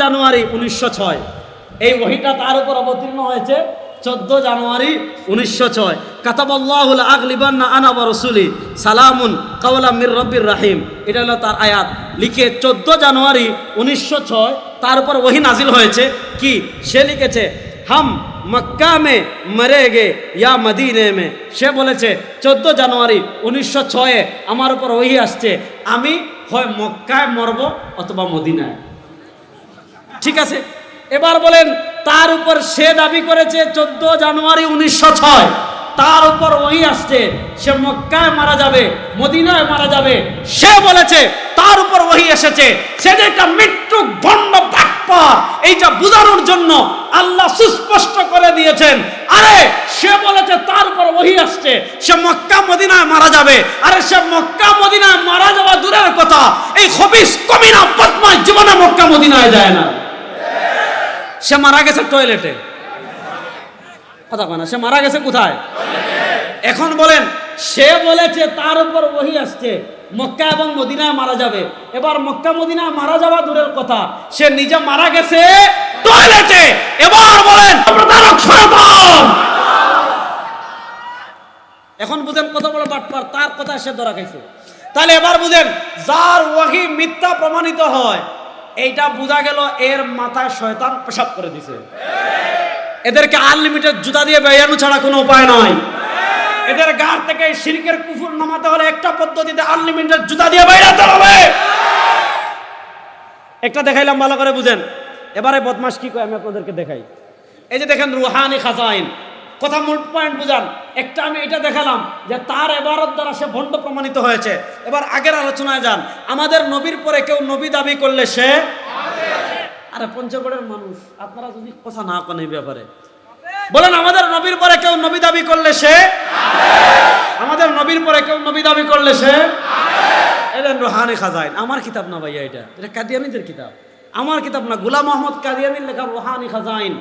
জানুয়ারি 1906। এই ওহীটা তার উপর অবতীর্ণ হয়েছে 14 জানুয়ারি 1906। কাতাবাল্লাহুল আগলিবান্না আনা ওয়া রাসূলি সালামুন কাওলাম মির রব্বির রাহিম, এটা হলো তার আয়াত। লিখে 14 জানুয়ারি 1906 তার উপর ওহী নাজিল হয়েছে। কি সে লিখেছে? হাম মক্কা মে মরেগে ইয়া মদিনে মে। সে বলেছে 14 জানুয়ারি 1906 আমার উপর ওহী আসছে, আমি হয় মক্কায় মরব অথবা মদিনায়। ঠিক আছে, এবার বলেন তার উপর সে দাবি করেছে 14 জানুয়ারি 1906 তার উপর ওহী আসছে, সে মক্কায় মারা যাবে মদিনায় মারা যাবে। সে বলেছে তার উপর ওহী এসেছে, সে যে একটা মৃত্যু ভণ্ড বাটপার, এইটা বোঝানোর জন্য আল্লাহ সুস্পষ্ট করে দিয়েছেন। আরে সে বলেছে তার উপর ওহী আসছে, সে মক্কা মদিনায় মারা যাবে। আরে সে মক্কা মদিনায় মারা যাওয়া দূরের কথা, এই খবিস কমিনা বদমাশ জীবনে মক্কা মদিনায় যায় না। সে মারা গেছে টয়লেটে। কথা কয় না, সে মারা গেছে কোথায়? এখন বলেন সে বলেছে তার উপর ওহী আসছে, মক্কা এবং মদিনায় মারা যাবে। এবার মক্কা মদিনায় মারা যাওয়া দূরের কথা, সে নিজে মারা গেছে টয়লেটে। এবার বলেন প্রতারক শয়তান। এখন বুঝেন কত বড় বাটপার, তার কথা সে ধরা খাইছে। তাহলে এবার বুঝেন যার ওহী মিথ্যা প্রমাণিত হয়, এইটা বোঝা গেল এর মাথায় শয়তান পেশাব করে দিছে। এদেরকে আনলিমিটেড জুতা দিয়ে বেয়ানো ছাড়া কোনো উপায় নয়। এদের গার থেকে শিরকের কুফর নামাতে হলে একটা পদ্ধতিতে আনলিমিটেড জুতা দিয়ে বেরাতে হবে। একটা দেখাইলাম, ভালো করে বুঝেন। এবারে বদমাশ কি কয় আমি আপনাদেরকে দেখাই। এই যে দেখেন রুহানি খাজাইন, কথা মূল পয়েন্ট বুঝান। একটা আমি এটা দেখালাম যে তার ইবারত দ্বারা সে ভণ্ড প্রমাণিত হয়েছে। এবার আগের আলোচনায় যান। আমাদের নবীর পরে কেউ নবী দাবি করলে সে, আরে পঞ্চগড়ের মানুষ আপনারা যদি কথা না কেন এই ব্যাপারে বলেন, আমাদের নবীর পরে কেউ নবী দাবি করলে সে, আমাদের নবীর পরে কেউ নবী দাবি করলে সে। এটা রুহানি খাজাইন, আমার কিতাব না ভাইয়া, এটা কাদিয়ানীদের কিতাব, আমার কিতাব না। গোলাম আহমদ কাদিয়ানীর লেখা রুহানি খাজাইন,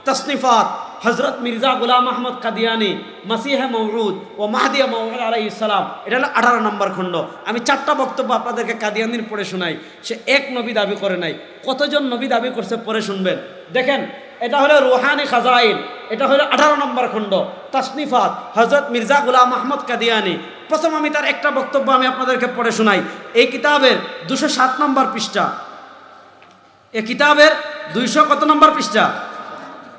তসনিফাত হযরত মির্জা গোলাম আহমদ কাদিয়ানী, মাসিহে মওউদ ও মাহদি মওউদ আলাইহিস সালাম। এটা হলো 18 নম্বর খণ্ড। আমি 4টা বক্তব্য আপনাদেরকে কাদিয়ানীর পড়ে শোনাই। সে এক নবী দাবি করে নাই, কতজন নবী দাবি করছে পরে শুনবেন। দেখেন, এটা হলো রুহানি খাজাইন, এটা হলো 18 নম্বর খণ্ড, তসনিফাত হযরত মির্জা গোলাম আহমদ কাদিয়ানী। প্রথম আমি তার একটা বক্তব্য আমি আপনাদেরকে পড়ে শোনাই। এই কিতাবের 207 নম্বর পৃষ্ঠা, এই কিতাবের 200 কত নম্বর পৃষ্ঠা?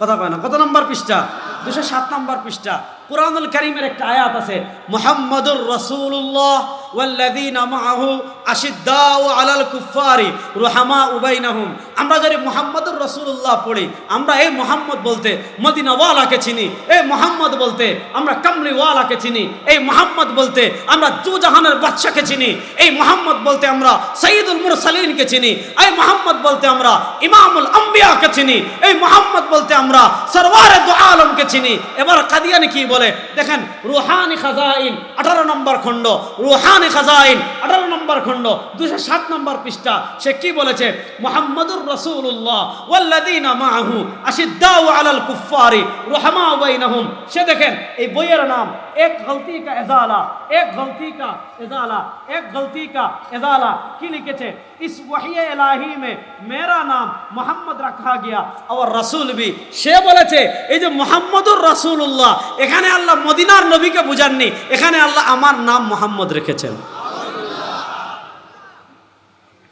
কথা কয় না, কত নম্বর পৃষ্ঠা? 207 নম্বর পৃষ্ঠা। কুরআনুল কারীমের একটা আয়াত আছে, মুহাম্মাদুর রাসূলুল্লাহ ওয়াল্লাযীনা মাআহু আশিদ্দাউ আলাল কুফফারি রুহামাউ বাইনাহুম। আমরা যদি মুহাম্মাদুর রাসূলুল্লাহ পড়ি, আমরা এই মুহাম্মদ বলতে মদিনাওয়ালাকে চিনি, এই মুহাম্মদ বলতে আমরা কামলিওয়ালাকে চিনি, এই মুহাম্মদ বলতে আমরা দুজাহানের বাদশাকে চিনি, এই মুহাম্মদ বলতে আমরা সাইয়্যিদুল মুরসালিনকে চিনি, এই মুহাম্মদ বলতে আমরা ইমামুল আম্বিয়াকে চিনি, এই মুহাম্মদ বলতে আমরা সরওয়ারে দু আলমকে চিনি। এবার কাদিয়ানী কি বলে দেখেন, রুহানি খাজাইন 18 নম্বর খণ্ড, রুহানি খাজাইন 18 নম্বর খণ্ড 207 নম্বর পৃষ্ঠা। সে কি বলেছে? মুহাম্মাদুর রাসূলুল্লাহ ওয়াল্লাযীনা মাআহু আশিদ্দাউ আলাল কুফফারি রুহামাউ বাইনাহুম। সে দেখেন এই বইয়ের নাম এক গলতি কা ইজালা, এক গলতি কা ইজালা, এক গলতি কা ইজালা। কি লিখেছে? ইস ওয়াহিয়ে ইলাহি মে মেরা নাম মুহাম্মদ রাখা গিয়া আর রাসূল ভি। সে বলেছে এই যে মুহাম্মাদুর রাসূলুল্লাহ, এখানে আল্লাহ মদিনার নবীকে বুঝাননি, এখানে আল্লাহ আমার নাম মুহাম্মদ রেখেছেন।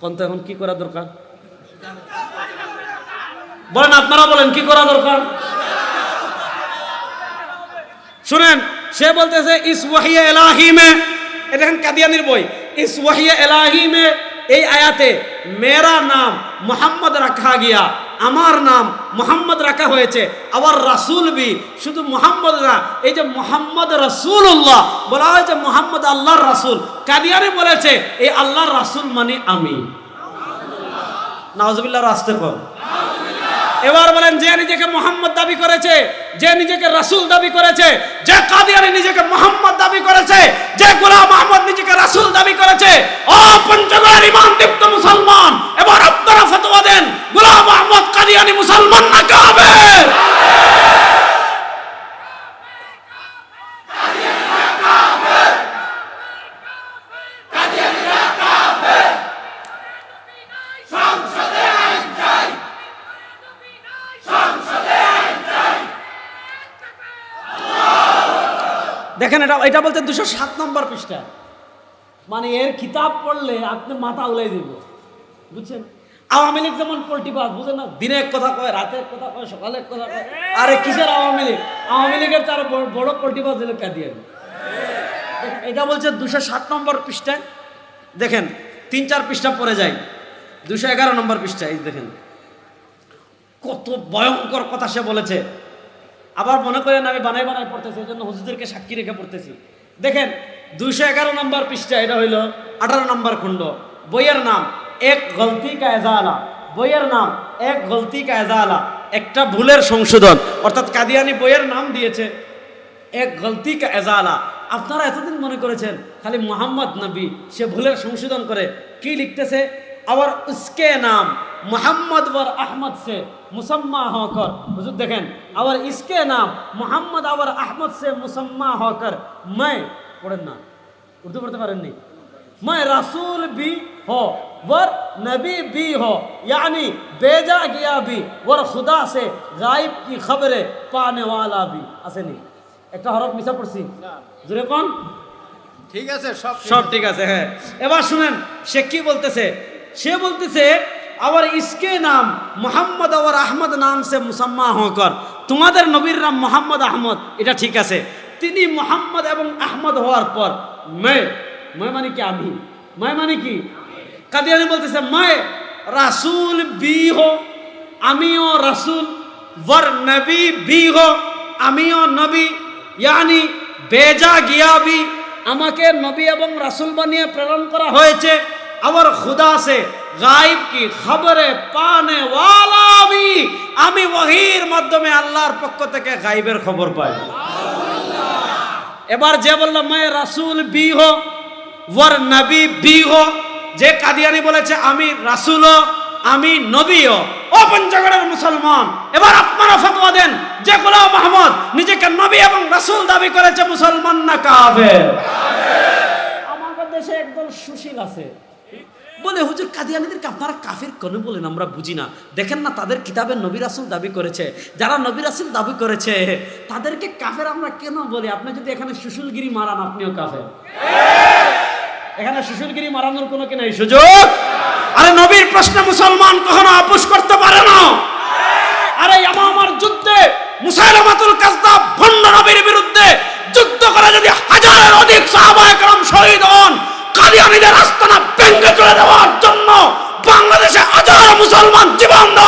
কোন তো এখন কি করা দরকার বলেন, আপনারা বলেন কি করা দরকার? শুনেন, সে বলতেছে ইস ওয়াহিয়ে ইলাহি মে, এটা দেখেন কাদিয়ানীর বই, ইস ওয়াহিয়ে ইলাহি মে এই আয়াতে মেরা নাম মুহাম্মদ রাখা গিয়া, আমার নাম মুহাম্মদ রাখা হয়েছে। আবার রাসূল বি, শুধু মুহাম্মদ না, এই যে মুহাম্মদ রাসূলুল্লাহ বলা হয়েছে, মুহাম্মদ আল্লাহর রাসূল। কাদিয়ানী বলেছে এই আল্লাহর রাসূল মানে আমি। নাউজুবিল্লাহ, রাস্তে কর। এবার বলেন, যে নিজেকে মুহাম্মদ দাবি করেছে, যে নিজেকে রাসূল দাবি করেছে, যে কাদিয়ানী নিজেকে মুহাম্মদ দাবি করেছে, যে গোলাম আহমদ নিজেকে রাসূল দাবি করেছে, ও পঞ্চগড়ের ঈমান দীপ্ত মুসলমান, এবার আপনারা ফতোয়া দেন, গোলাম আহমদ কাদিয়ানী মুসলমান না কাফের? দেখেন এটা বলতে 207 নম্বর পৃষ্ঠা। মানে এর কিতাব পড়লে আপনি মাথা উলাই দিব, বুঝছেন? আওয়ামী লীগ যেমন পোল্টিবাজ, বুঝেন না? দিনে এক কথা কয়, রাতে এক কথা কয়, সকালে এক কথা কয়। আরে কিসের আওয়ামী লীগ? আওয়ামী লীগের তার বড় পোল্টিবাজ দিলে কাদিয়ানি। এটা বলছে 207 নম্বর পৃষ্ঠায়। দেখেন 3-4 পৃষ্ঠা পড়ে যায়, 211 নম্বর পৃষ্ঠায়। এই দেখেন কত ভয়ঙ্কর কথা সে বলেছে। আবার মনে করেন আমি বানাই পড়তেছি, এই জন্য হুজুরদেরকে সাক্ষী রেখে পড়তেছি। দেখেন 211 নম্বর পৃষ্ঠা, এটা হইল 18 নম্বর খণ্ড। বইয়ের নাম এক গলতি কা এজালা। বইয়ের নাম এক গলতি কা এজালা, একটা ভুলের সংশোধন। অর্থাৎ কাদিয়ানি বইয়ের নাম দিয়েছে এক গলতি কা এজালা। আপনারা এতদিন মনে করেছেন খালি মোহাম্মদ নবী, সে ভুলের সংশোধন করে। কি লিখতেছে? और उसके नाम मोहम्मद और अहमद से मुसम्मा होकर, हुजूर देखें, और इसके नाम मोहम्मद और अहमद से मुसम्मा होकर मैं, पढ़ें ना, उर्दू पढ़ते पारें नहीं, मैं रसूल भी हो और नबी भी हो, यानी भेजा गया भी और खुदा से गायब की खबरें पाने वाला भी। ऐसे नहीं एक हरफ मिसा पड़सी जुरे कौन ঠিক আছে, সব ঠিক আছে। হ্যাঁ, এবার শুনেন সে কি বলতেছে। সে বলতেছে আবার ইসকে নাম মোহাম্মদ আর আহমদ নাম সে মুসাম্মা হকর, তোমাদের নবীর নাম মোহাম্মদ আহমদ, এটা ঠিক আছে। তিনি মোহাম্মদ এবং আহমদ হওয়ার পর मैं মানে কি? আমি। मैं মানে কি? কাদিয়ানি বলতেছে मैं রাসূল भी हो, আমিও রাসূল, वर नबी भी हो, আমিও নবী, यानी भेजा गया भी, আমাকে নবী এবং রাসূল বানিয়ে প্রেরণ করা হয়েছে। और खुदा से गायब की खबरें पाने वाला भी, আমি ওহীর মাধ্যমে আল্লাহর পক্ষ থেকে গায়বের খবর পাই। এবার যে বলল मैं রাসূল भी हो वर नबी भी हो, যে কাদিয়ানি বলেছে আমি রাসূলও আমি নবীও। ও পঞ্চগড়ের মুসলমান, এবার আপনারা ফতোয়া দেন যে গোলাম মোহাম্মদ নিজেকে নবী এবং রাসূল দাবি করেছে, মুসলমান না কাফের? আমাদের দেশে একদল সুশীল আছে, বলে হুজুর কাদিয়ানীদেরকে আপনারা কাফের কেন বলেন? আমরা বুঝি না। দেখেন না তাদের কিতাবে নবী রাসূল দাবি করেছে, যারা নবী রাসূল দাবি করেছে তাদেরকে কাফের আমরা কেন বলি? আপনি যদি এখানে সুশীলগিরি মারান আপনিও কাফের। এখানে সুশীলগিরি মারানোর কোনো কি নাই সুযোগ? আরে নবীর প্রশ্নে মুসলমান কখনো আপোষ করতে পারে না। আরে ইয়ামামার যুদ্ধে মুসাইলামাতুল কাযযাব ভণ্ড নবীর বিরুদ্ধে যুদ্ধ করে যদি হাজারের অধিক সাহাবায়ে কেরাম শহীদ হন, কাদিয়ানীদের আস্তানা ভেঙে চলে দেওয়ার জন্য বাংলাদেশে হাজারো মুসলমান জীবন দেওয়ার